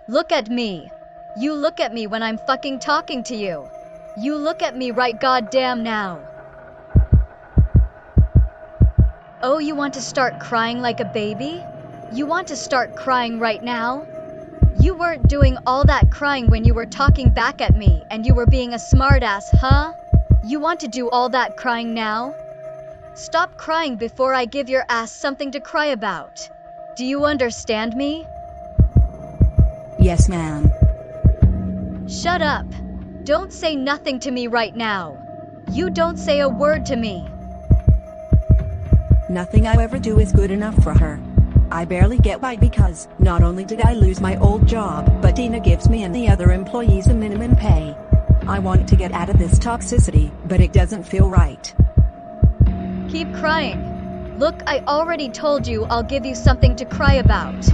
Look at me. You look at me when I'm fucking talking to you. You look at me right goddamn now. Oh, you want to start crying like a baby? You want to start crying right now? You weren't doing all that crying when you were talking back at me and you were being a smartass, huh? You want to do all that crying now? Stop crying before I give your ass something to cry about. Do you understand me? Yes, ma'am. Shut up. Don't say nothing to me right now. You don't say a word to me. Nothing I ever do is good enough for her. I barely get by because not only did I lose my old job, but Dina gives me and the other employees a minimum pay. I want to get out of this toxicity, but it doesn't feel right. Keep crying. Look, I already told you I'll give you something to cry about.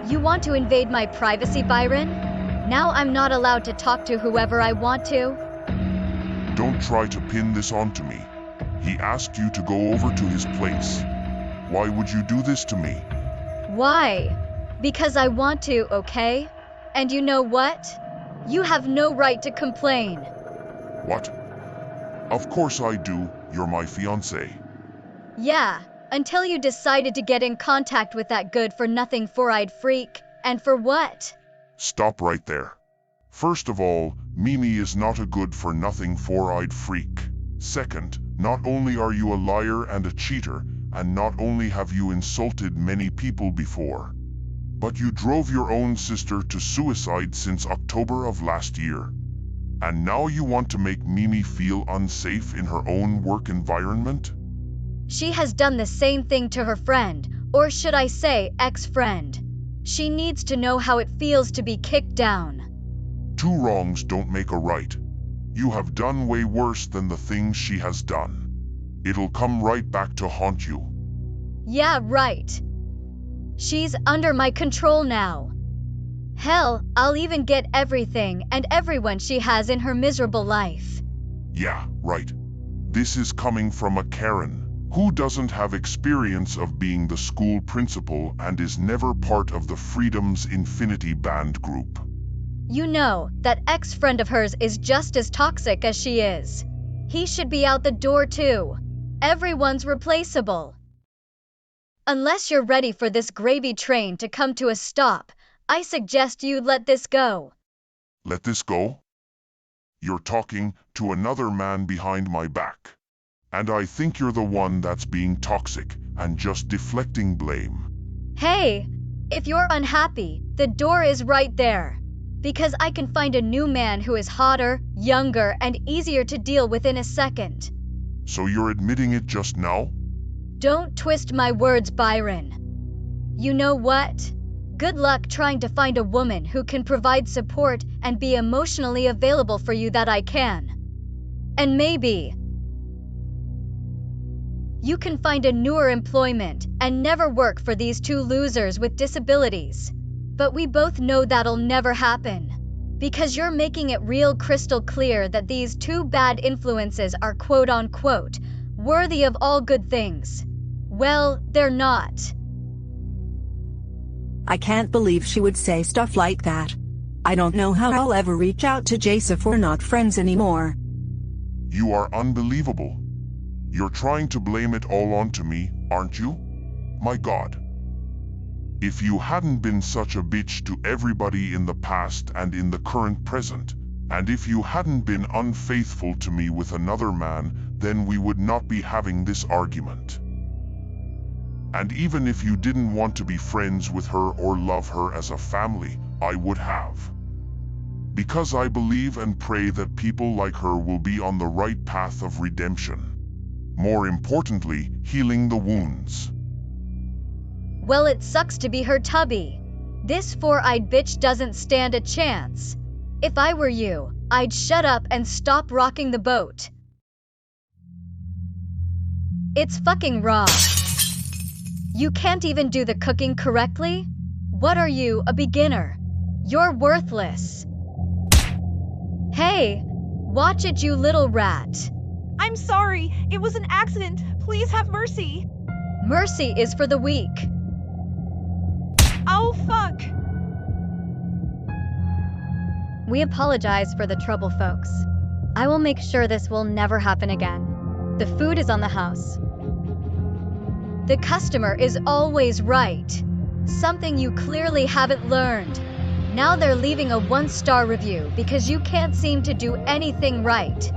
You want to invade my privacy, Byron? Now I'm not allowed to talk to whoever I want to? Don't try to pin this onto me. He asked you to go over to his place. Why would you do this to me? Why? Because I want to, okay? And you know what? You have no right to complain. What? Of course I do, you're my fiancé. Yeah, until you decided to get in contact with that good-for-nothing four-eyed freak. And for what? Stop right there. First of all, Mimi is not a good-for-nothing four-eyed freak. Second, not only are you a liar and a cheater, and not only have you insulted many people before, but you drove your own sister to suicide since October of last year. And now you want to make Mimi feel unsafe in her own work environment? She has done the same thing to her friend, or should I say, ex-friend. She needs to know how it feels to be kicked down. Two wrongs don't make a right. You have done way worse than the things she has done. It'll come right back to haunt you. Yeah, right. She's under my control now. Hell, I'll even get everything and everyone she has in her miserable life. Yeah, right. This is coming from a Karen, who doesn't have experience of being the school principal and is never part of the Freedom's Infinity Band group. You know, that ex-friend of hers is just as toxic as she is. He should be out the door too. Everyone's replaceable. Unless you're ready for this gravy train to come to a stop, I suggest you let this go. Let this go? You're talking to another man behind my back. And I think you're the one that's being toxic and just deflecting blame. Hey, if you're unhappy, the door is right there. Because I can find a new man who is hotter, younger, and easier to deal with in a second. So you're admitting it just now? Don't twist my words, Byron. You know what? Good luck trying to find a woman who can provide support and be emotionally available for you that I can. And maybe you can find a newer employment and never work for these two losers with disabilities. But we both know that'll never happen. Because you're making it real crystal clear that these two bad influences are quote-unquote worthy of all good things. Well, they're not. I can't believe she would say stuff like that. I don't know how I'll ever reach out to Jace if we're not friends anymore. You are unbelievable. You're trying to blame it all onto me, aren't you? My God. If you hadn't been such a bitch to everybody in the past and in the current present, and if you hadn't been unfaithful to me with another man, then we would not be having this argument. And even if you didn't want to be friends with her or love her as a family, I would have. Because I believe and pray that people like her will be on the right path of redemption. More importantly, healing the wounds. Well, it sucks to be her tubby. This four-eyed bitch doesn't stand a chance. If I were you, I'd shut up and stop rocking the boat. It's fucking raw. You can't even do the cooking correctly? What are you, a beginner? You're worthless. Hey, watch it, you little rat. I'm sorry, it was an accident. Please have mercy. Mercy is for the weak. Oh fuck. We apologize for the trouble, folks. I will make sure this will never happen again. The food is on the house. The customer is always right. Something you clearly haven't learned. Now they're leaving a 1-star review because you can't seem to do anything right.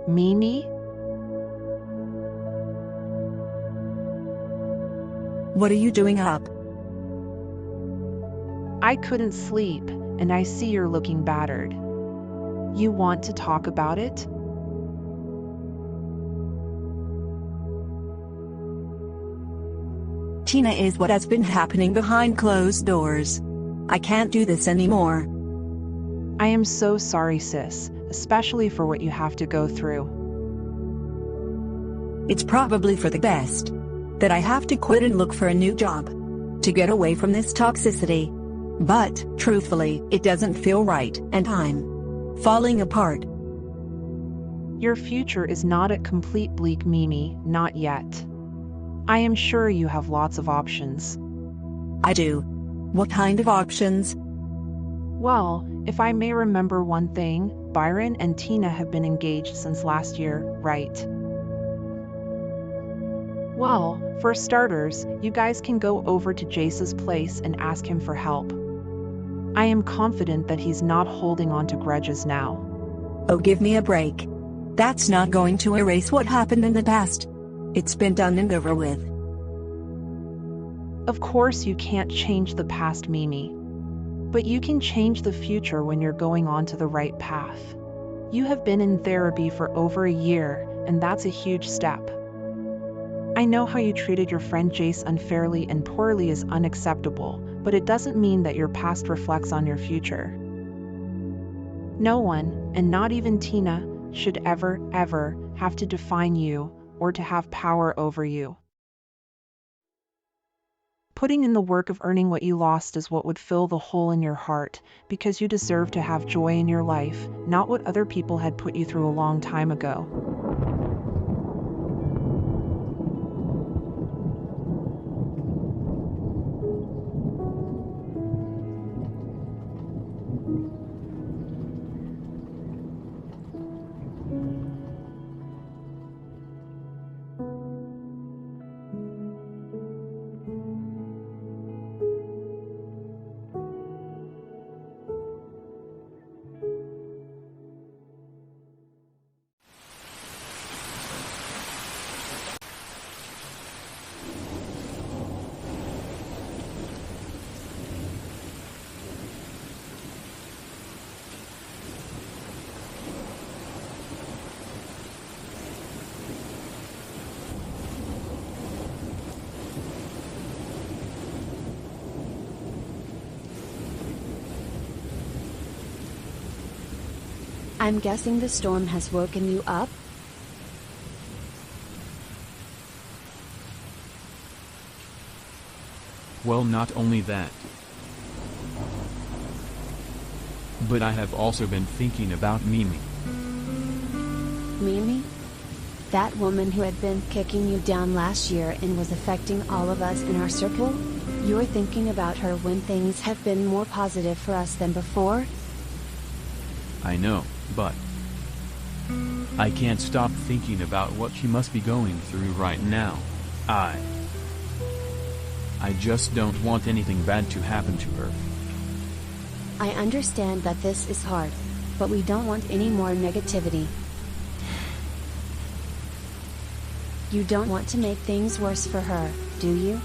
Mimi? What are you doing up? I couldn't sleep, and I see you're looking battered. You want to talk about it? Tina is what has been happening behind closed doors. I can't do this anymore. I am so sorry, sis, especially for what you have to go through. It's probably for the best that I have to quit and look for a new job to get away from this toxicity. But, truthfully, it doesn't feel right, and I'm falling apart. Your future is not a complete bleak, Mimi, not yet. I am sure you have lots of options. I do. What kind of options? Well, if I may remember one thing, Byron and Tina have been engaged since last year, right? Well, for starters, you guys can go over to Jace's place and ask him for help. I am confident that he's not holding on to grudges now. Oh, give me a break. That's not going to erase what happened in the past. It's been done and over with. Of course you can't change the past, Mimi. But you can change the future when you're going on to the right path. You have been in therapy for over a year, and that's a huge step. I know how you treated your friend Jace unfairly and poorly is unacceptable, but it doesn't mean that your past reflects on your future. No one, and not even Tina, should ever, ever have to define you or to have power over you. Putting in the work of earning what you lost is what would fill the hole in your heart, because you deserve to have joy in your life, not what other people had put you through a long time ago. I'm guessing the storm has woken you up? Well, not only that, but I have also been thinking about Mimi. Mimi? That woman who had been kicking you down last year and was affecting all of us in our circle? You're thinking about her when things have been more positive for us than before? I know, but I can't stop thinking about what she must be going through right now. I just don't want anything bad to happen to her. I understand that this is hard, but we don't want any more negativity. You don't want to make things worse for her, do you?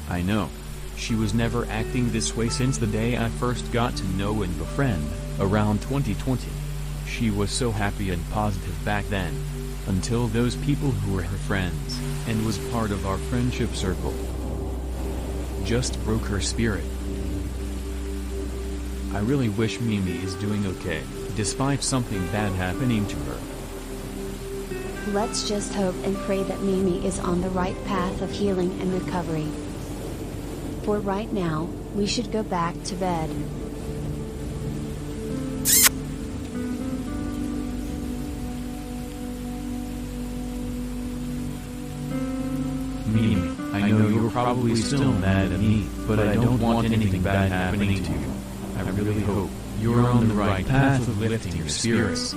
I know. She was never acting this way since the day I first got to know and befriend, around 2020. She was so happy and positive back then, until those people who were her friends, and was part of our friendship circle, just broke her spirit. I really wish Mimi is doing okay, despite something bad happening to her. Let's just hope and pray that Mimi is on the right path of healing and recovery. For right now, we should go back to bed. Mimi, I know you're probably still mad at me, but I don't want anything bad happening to you. I really hope you're on the right path of lifting your spirits.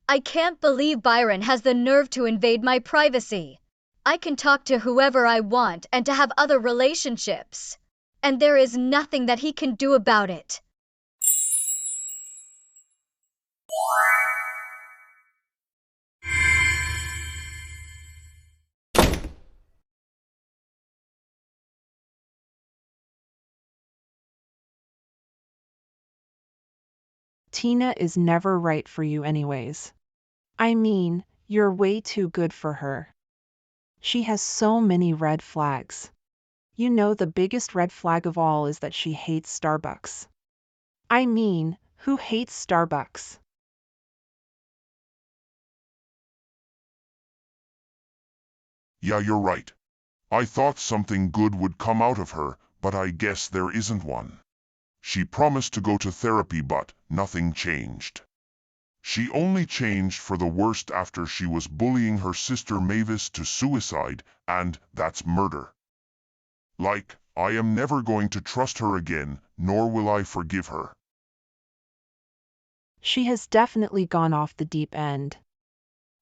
I can't believe Byron has the nerve to invade my privacy. I can talk to whoever I want and to have other relationships. And there is nothing that he can do about it. Tina is never right for you anyways. I mean, you're way too good for her. She has so many red flags. You know the biggest red flag of all is that she hates Starbucks. I mean, who hates Starbucks? Yeah, you're right. I thought something good would come out of her, but I guess there isn't one. She promised to go to therapy, but nothing changed. She only changed for the worst after she was bullying her sister Mavis to suicide, and that's murder. Like, I am never going to trust her again, nor will I forgive her. She has definitely gone off the deep end.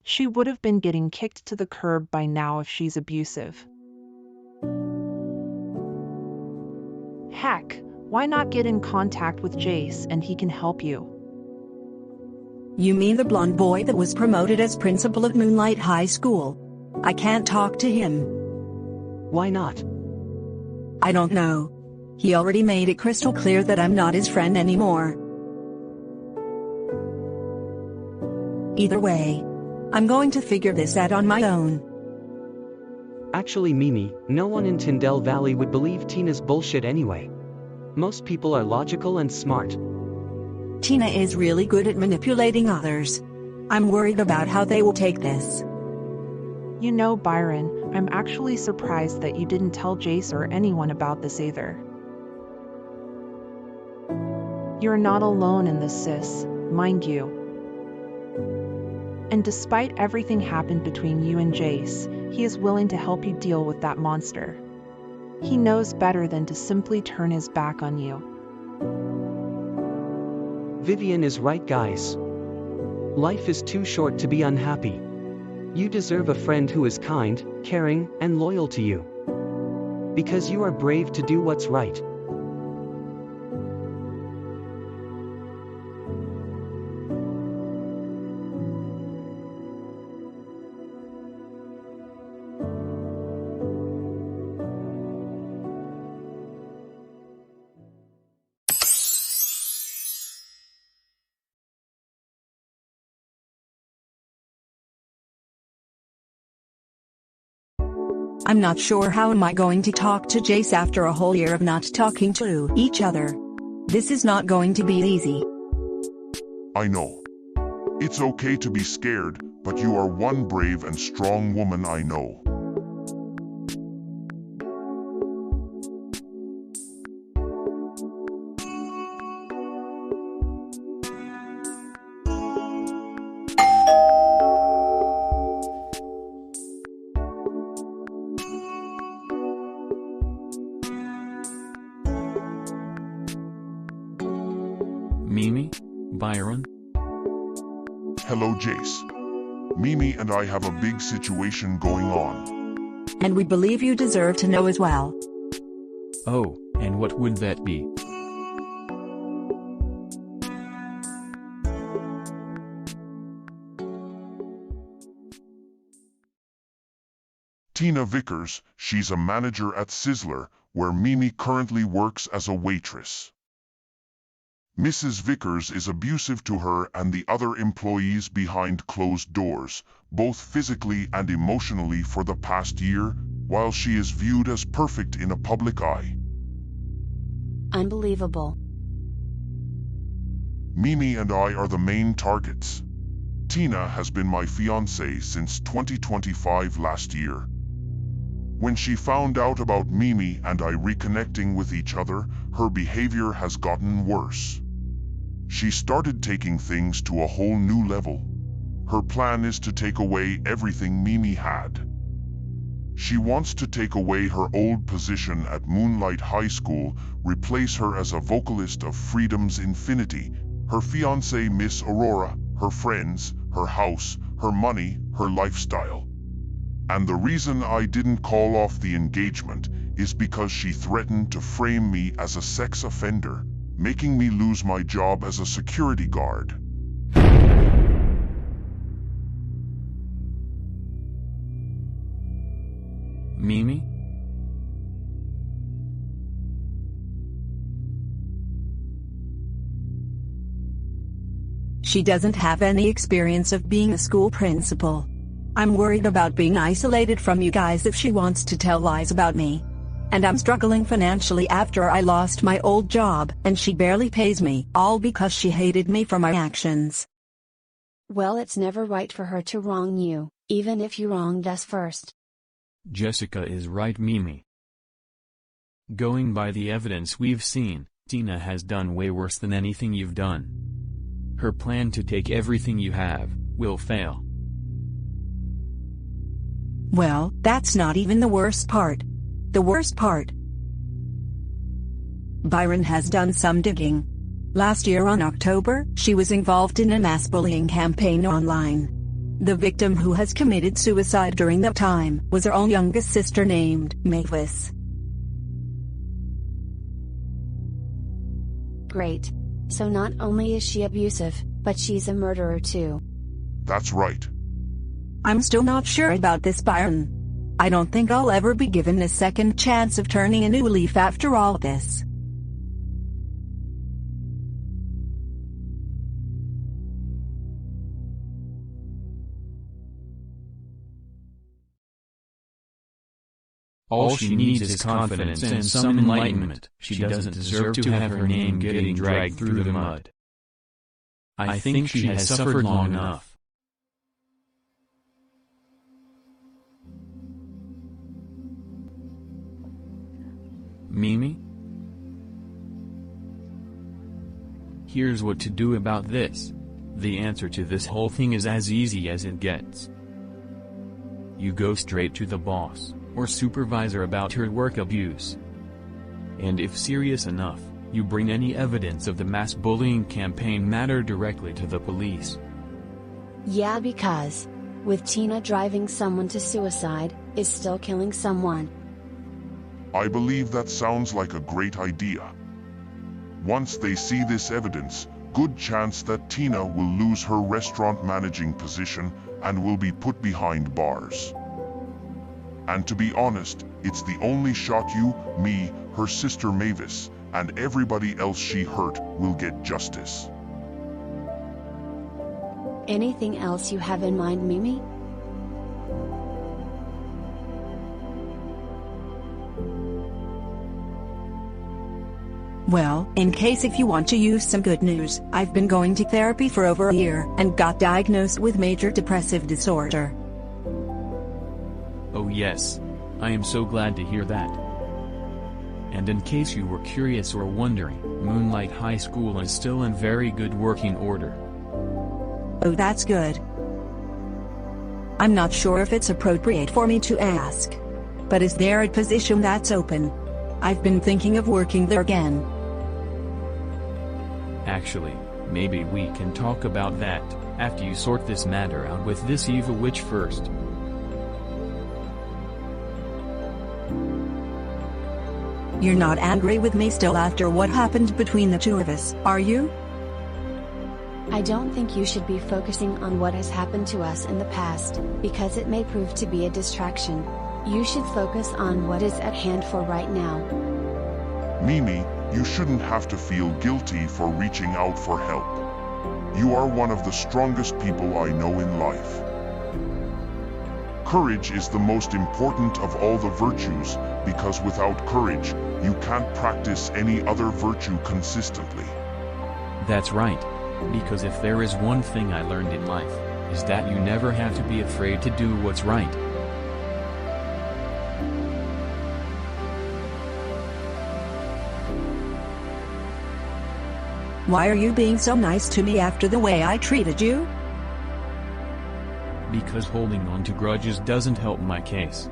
She would have been getting kicked to the curb by now if she's abusive. Heck, why not get in contact with Jace and he can help you? You mean the blonde boy that was promoted as principal of Moonlight High School? I can't talk to him. Why not? I don't know. He already made it crystal clear that I'm not his friend anymore. Either way, I'm going to figure this out on my own. Actually, Mimi, no one in Tyndall Valley would believe Tina's bullshit anyway. Most people are logical and smart. Tina is really good at manipulating others. I'm worried about how they will take this. You know, Byron, I'm actually surprised that you didn't tell Jace or anyone about this either. You're not alone in this, sis, mind you. And despite everything happened between you and Jace, he is willing to help you deal with that monster. He knows better than to simply turn his back on you. Vivian is right, guys. Life is too short to be unhappy. You deserve a friend who is kind, caring, and loyal to you. Because you are brave to do what's right. I'm not sure how am I going to talk to Jace after a whole year of not talking to each other. This is not going to be easy. I know. It's okay to be scared, but you are one brave and strong woman I know. Mimi? Byron? Hello, Jace. Mimi and I have a big situation going on. And we believe you deserve to know as well. Oh, and what would that be? Tina Vickers, she's a manager at Sizzler, where Mimi currently works as a waitress. Mrs. Vickers is abusive to her and the other employees behind closed doors, both physically and emotionally for the past year, while she is viewed as perfect in a public eye. Unbelievable. Mimi and I are the main targets. Tina has been my fiancée since 2025 last year. When she found out about Mimi and I reconnecting with each other, her behavior has gotten worse. She started taking things to a whole new level. Her plan is to take away everything Mimi had. She wants to take away her old position at Moonlight High School, replace her as a vocalist of Freedom's Infinity, her fiancée Miss Aurora, her friends, her house, her money, her lifestyle. And the reason I didn't call off the engagement is because she threatened to frame me as a sex offender, making me lose my job as a security guard. Mimi? She doesn't have any experience of being a school principal. I'm worried about being isolated from you guys if she wants to tell lies about me. And I'm struggling financially after I lost my old job, and she barely pays me, all because she hated me for my actions. Well, it's never right for her to wrong you, even if you wronged us first. Jessica is right, Mimi. Going by the evidence we've seen, Tina has done way worse than anything you've done. Her plan to take everything you have will fail. Well, that's not even the worst part. The worst part. Byron has done some digging. Last year on October, she was involved in a mass bullying campaign online. The victim who has committed suicide during that time was her own youngest sister named Mavis. Great. So not only is she abusive, but she's a murderer too. That's right. I'm still not sure about this, Byron. I don't think I'll ever be given a second chance of turning a new leaf after all this. All she needs is confidence and some enlightenment. She doesn't deserve to have her name getting dragged through the mud. I think she has suffered long enough. Mimi? Here's what to do about this. The answer to this whole thing is as easy as it gets. You go straight to the boss or supervisor about her work abuse. And if serious enough, you bring any evidence of the mass bullying campaign matter directly to the police. Yeah, because with Tina driving someone to suicide, is still killing someone. I believe that sounds like a great idea. Once they see this evidence, good chance that Tina will lose her restaurant managing position and will be put behind bars. And to be honest, it's the only shot you, me, her sister Mavis, and everybody else she hurt will get justice. Anything else you have in mind, Mimi? Well, in case if you want to use some good news, I've been going to therapy for over a year and got diagnosed with major depressive disorder. Oh yes. I am so glad to hear that. And in case you were curious or wondering, Moonlight High School is still in very good working order. Oh, that's good. I'm not sure if it's appropriate for me to ask. But is there a position that's open? I've been thinking of working there again. Actually, Maybe we can talk about that after you sort this matter out with this evil witch first. You're not angry with me still after what happened between the two of us, are you? I don't think you should be focusing on what has happened to us in the past, because it may prove to be a distraction. You should focus on what is at hand for right now. Mimi, you shouldn't have to feel guilty for reaching out for help. You are one of the strongest people I know in life. Courage is the most important of all the virtues, because without courage, you can't practice any other virtue consistently. That's right. Because if there is one thing I learned in life, is that you never have to be afraid to do what's right. Why are you being so nice to me after the way I treated you? Because holding on to grudges doesn't help my case.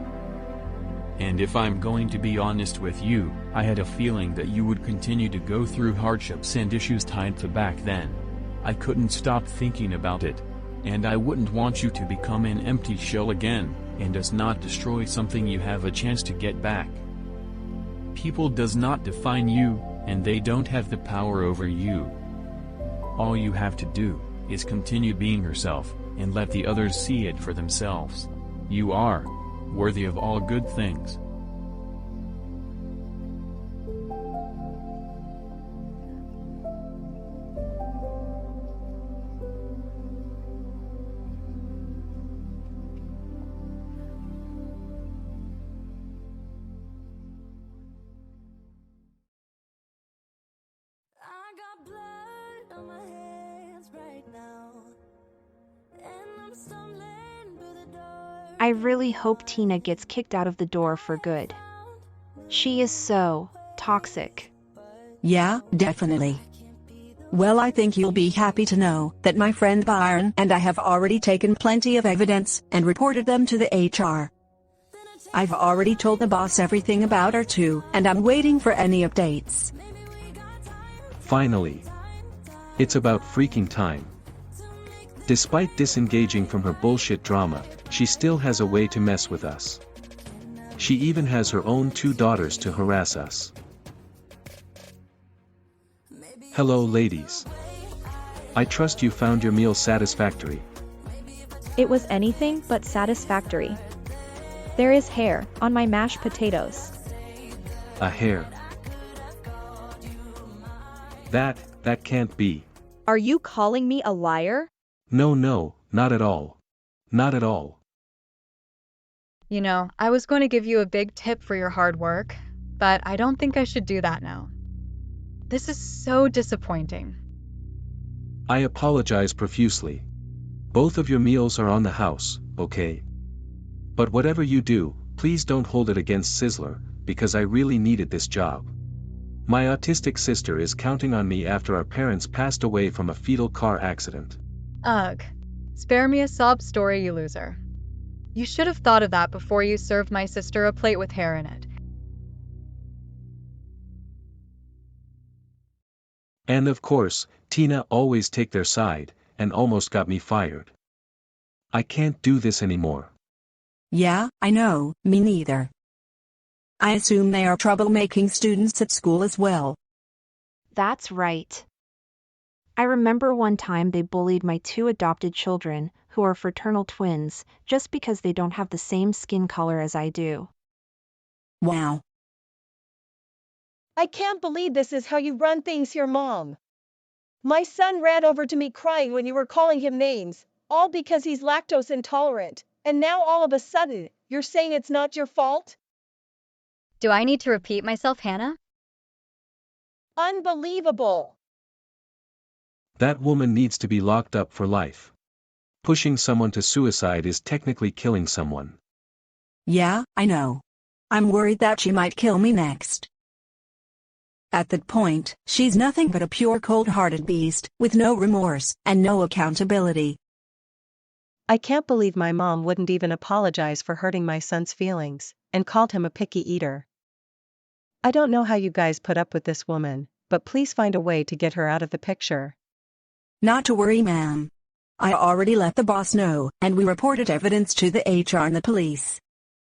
And if I'm going to be honest with you, I had a feeling that you would continue to go through hardships and issues tied to back then. I couldn't stop thinking about it. And I wouldn't want you to become an empty shell again, and us not destroy something you have a chance to get back. People does not define you, and they don't have the power over you. All you have to do is continue being yourself, and let the others see it for themselves. You are worthy of all good things. I really hope Tina gets kicked out of the door for good. She is so toxic. Yeah, definitely. Well, I think you'll be happy to know that my friend Byron and I have already taken plenty of evidence and reported them to the HR. I've already told the boss everything about her too, and I'm waiting for any updates. Finally. It's about freaking time. Despite disengaging from her bullshit drama, she still has a way to mess with us. She even has her own 2 daughters to harass us. Hello ladies. I trust you found your meal satisfactory. It was anything but satisfactory. There is hair on my mashed potatoes. A hair. That can't be. Are you calling me a liar? No, not at all. Not at all. You know, I was going to give you a big tip for your hard work, but I don't think I should do that now. This is so disappointing. I apologize profusely. Both of your meals are on the house, okay? But whatever you do, please don't hold it against Sizzler, because I really needed this job. My autistic sister is counting on me after our parents passed away from a fatal car accident. Ugh. Spare me a sob story, you loser. You should have thought of that before you served my sister a plate with hair in it. And of course, Tina always take their side, and almost got me fired. I can't do this anymore. Yeah, I know, me neither. I assume they are troublemaking students at school as well. That's right. I remember one time they bullied my 2 adopted children, who are fraternal twins, just because they don't have the same skin color as I do. Wow. I can't believe this is how you run things here, Mom. My son ran over to me crying when you were calling him names, all because he's lactose intolerant, and now all of a sudden, you're saying it's not your fault? Do I need to repeat myself, Hanna? Unbelievable. That woman needs to be locked up for life. Pushing someone to suicide is technically killing someone. Yeah, I know. I'm worried that she might kill me next. At that point, she's nothing but a pure cold-hearted beast, with no remorse, and no accountability. I can't believe my mom wouldn't even apologize for hurting my son's feelings, and called him a picky eater. I don't know how you guys put up with this woman, but please find a way to get her out of the picture. Not to worry, ma'am. I already let the boss know, and we reported evidence to the HR and the police.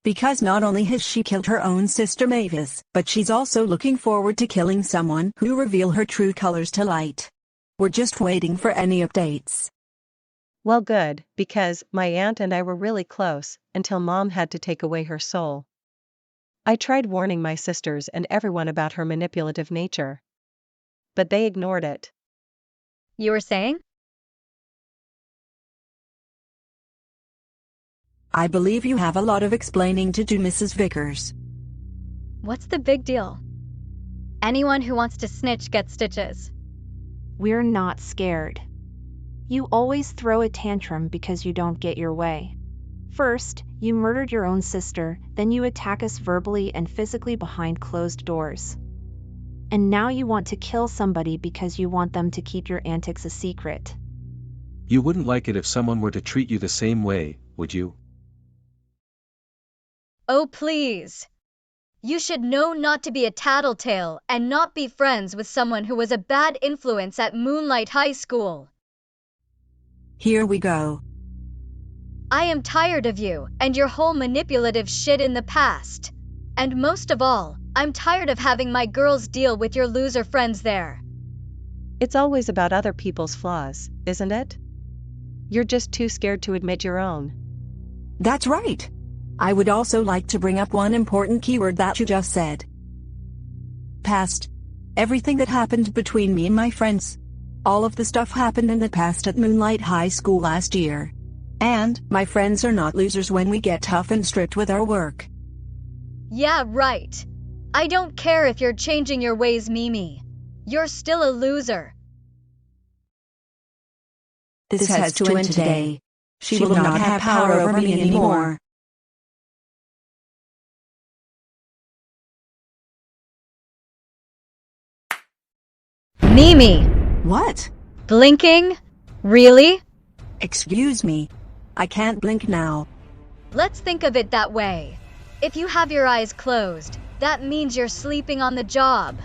Because not only has she killed her own sister Mavis, but she's also looking forward to killing someone who reveal her true colors to light. We're just waiting for any updates. Well, good, because my aunt and I were really close, until Mom had to take away her soul. I tried warning my sisters and everyone about her manipulative nature. But they ignored it. You were saying? I believe you have a lot of explaining to do, Mrs. Vickers. What's the big deal? Anyone who wants to snitch gets stitches. We're not scared. You always throw a tantrum because you don't get your way. First, you murdered your own sister, then you attack us verbally and physically behind closed doors. And now you want to kill somebody because you want them to keep your antics a secret. You wouldn't like it if someone were to treat you the same way, would you? Oh, please. You should know not to be a tattletale and not be friends with someone who was a bad influence at Moonlight High School. Here we go. I am tired of you and your whole manipulative shit in the past. And most of all, I'm tired of having my girls deal with your loser friends there. It's always about other people's flaws, isn't it? You're just too scared to admit your own. That's right. I would also like to bring up one important keyword that you just said. Past. Everything that happened between me and my friends. All of the stuff happened in the past at Moonlight High School last year. And my friends are not losers when we get tough and strict with our work. Yeah, right. I don't care if you're changing your ways, Mimi. You're still a loser. This has to end today. She will not have power over me anymore. Mimi! What? Blinking? Really? Excuse me. I can't blink now. Let's think of it that way. If you have your eyes closed, that means you're sleeping on the job.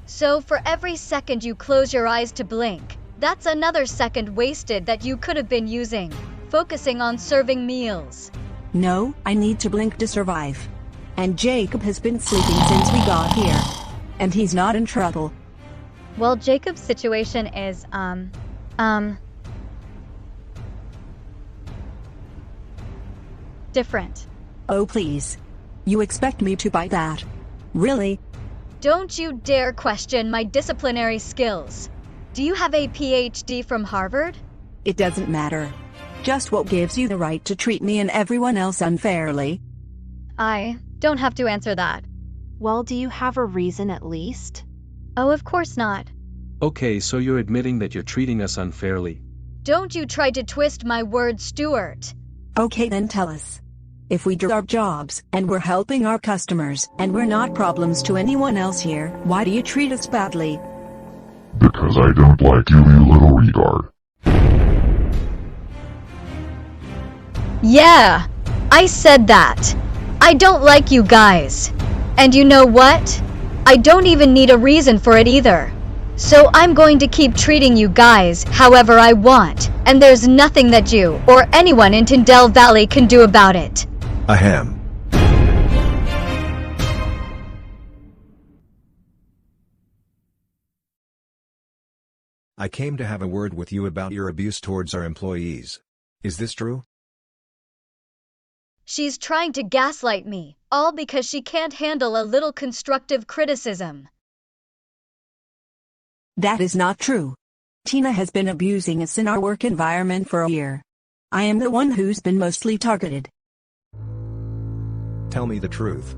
So for every second you close your eyes to blink, that's another second wasted that you could have been using, focusing on serving meals. No, I need to blink to survive. And Jacob has been sleeping since we got here. And he's not in trouble. Well, Jacob's situation is, different. Oh, please. You expect me to buy that? Really? Don't you dare question my disciplinary skills. Do you have a PhD from Harvard? It doesn't matter. Just what gives you the right to treat me and everyone else unfairly? I don't have to answer that. Well, do you have a reason at least? Oh, of course not. Okay, so you're admitting that you're treating us unfairly. Don't you try to twist my words, Stuart. Okay, then tell us. If we do our jobs, and we're helping our customers, and we're not problems to anyone else here, why do you treat us badly? Because I don't like you, you little retard. Yeah, I said that. I don't like you guys. And you know what? I don't even need a reason for it either. So I'm going to keep treating you guys however I want, and there's nothing that you or anyone in Tyndall Valley can do about it. Ahem. I came to have a word with you about your abuse towards our employees. Is this true? She's trying to gaslight me, all because she can't handle a little constructive criticism. That is not true. Tina has been abusing us in our work environment for a year. I am the one who's been mostly targeted. Tell me the truth.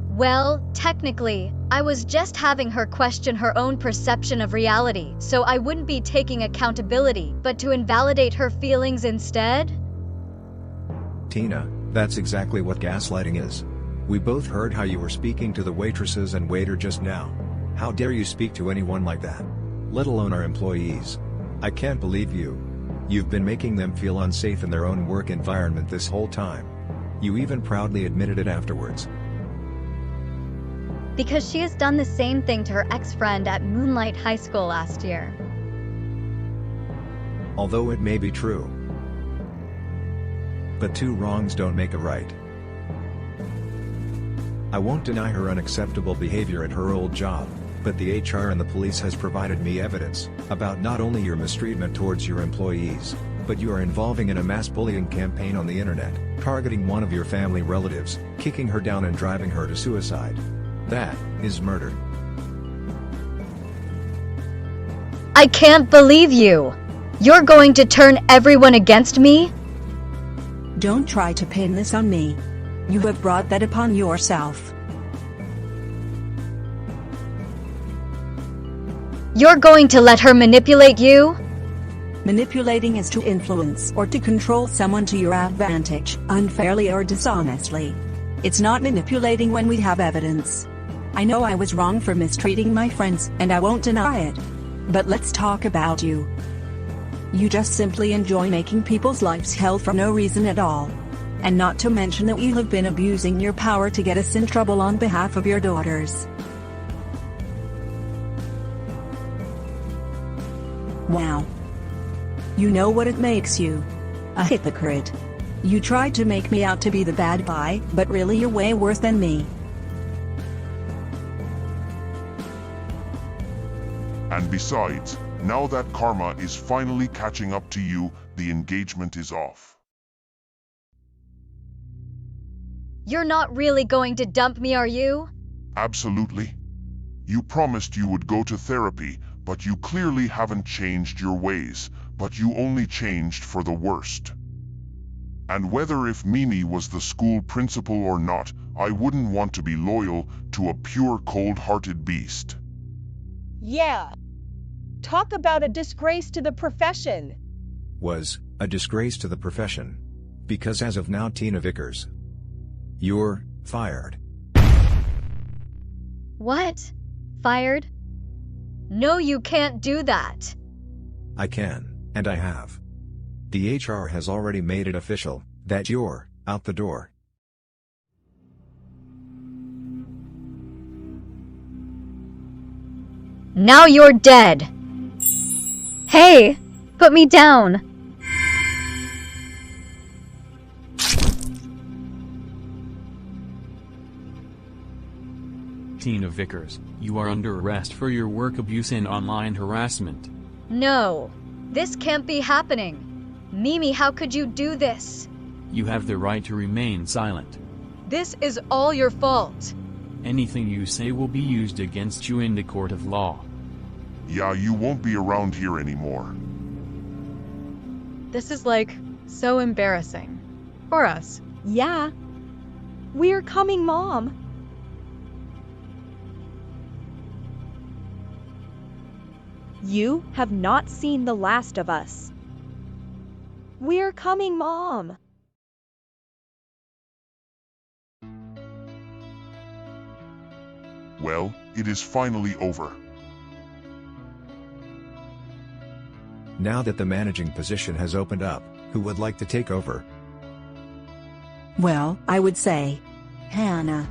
Well, technically, I was just having her question her own perception of reality, so I wouldn't be taking accountability, but to invalidate her feelings instead? Tina, that's exactly what gaslighting is. We both heard how you were speaking to the waitresses and waiter just now. How dare you speak to anyone like that? Let alone our employees. I can't believe you. You've been making them feel unsafe in their own work environment this whole time. You even proudly admitted it afterwards. Because she has done the same thing to her ex-friend at Moonlight High School last year. Although it may be true. But two wrongs don't make a right. I won't deny her unacceptable behavior at her old job, but the HR and the police has provided me evidence about not only your mistreatment towards your employees, but you are involving in a mass bullying campaign on the internet, targeting one of your family relatives, kicking her down and driving her to suicide. That is murder. I can't believe you! You're going to turn everyone against me? Don't try to pin this on me. You have brought that upon yourself. You're going to let her manipulate you? Manipulating is to influence or to control someone to your advantage, unfairly or dishonestly. It's not manipulating when we have evidence. I know I was wrong for mistreating my friends, and I won't deny it. But let's talk about you. You just simply enjoy making people's lives hell for no reason at all. And not to mention that you have been abusing your power to get us in trouble on behalf of your daughters. Wow. You know what it makes you? A hypocrite. You tried to make me out to be the bad guy, but really you're way worse than me. And besides, now that karma is finally catching up to you, the engagement is off. You're not really going to dump me, are you? Absolutely. You promised you would go to therapy, but you clearly haven't changed your ways, but you only changed for the worst. And whether if Mimi was the school principal or not, I wouldn't want to be loyal to a pure cold-hearted beast. Yeah. Talk about a disgrace to the profession. Was a disgrace to the profession. Because as of now, Tina Vickers, you're fired. What? Fired? No, you can't do that. I can, and I have. The HR has already made it official that you're out the door. Now you're dead. Hey, put me down. Tina Vickers, you are under arrest for your work abuse and online harassment. No, this can't be happening. Mimi, how could you do this? You have the right to remain silent. This is all your fault. Anything you say will be used against you in the court of law. Yeah, you won't be around here anymore. This is so embarrassing. For us. Yeah. We're coming, Mom. You have not seen the last of us. We're coming, Mom. Well, it is finally over. Now that the managing position has opened up, who would like to take over? Well, I would say Hanna.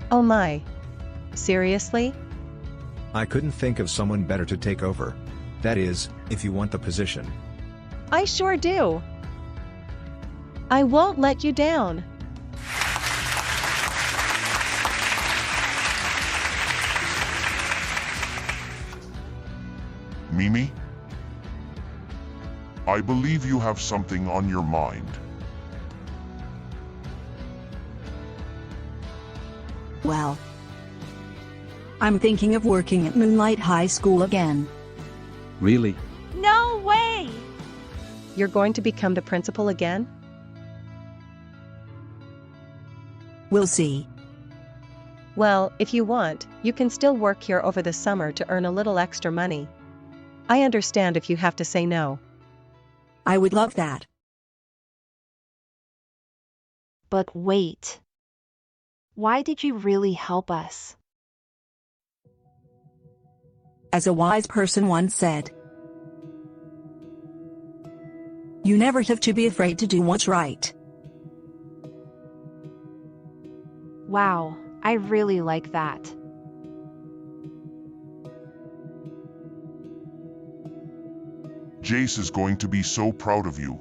Oh my. Seriously? I couldn't think of someone better to take over. That is, if you want the position. I sure do. I won't let you down. Mimi? I believe you have something on your mind. Well, I'm thinking of working at Moonlight High School again. Really? No way! You're going to become the principal again? We'll see. Well, if you want, you can still work here over the summer to earn a little extra money. I understand if you have to say no. I would love that. But wait. Why did you really help us? As a wise person once said, you never have to be afraid to do what's right. Wow, I really like that. Jace is going to be so proud of you.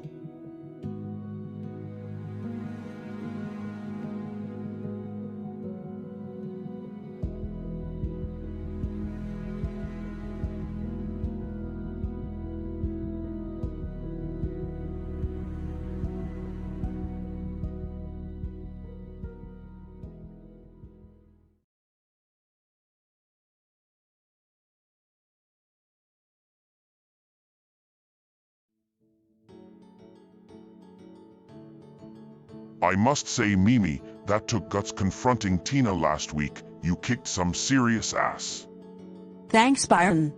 I must say, Mimi, that took guts confronting Tina last week. You kicked some serious ass. Thanks, Byron.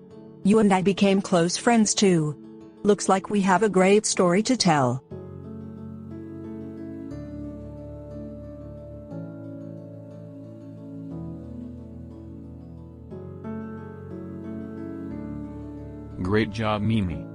You and I became close friends too. Looks like we have a great story to tell. Great job, Mimi.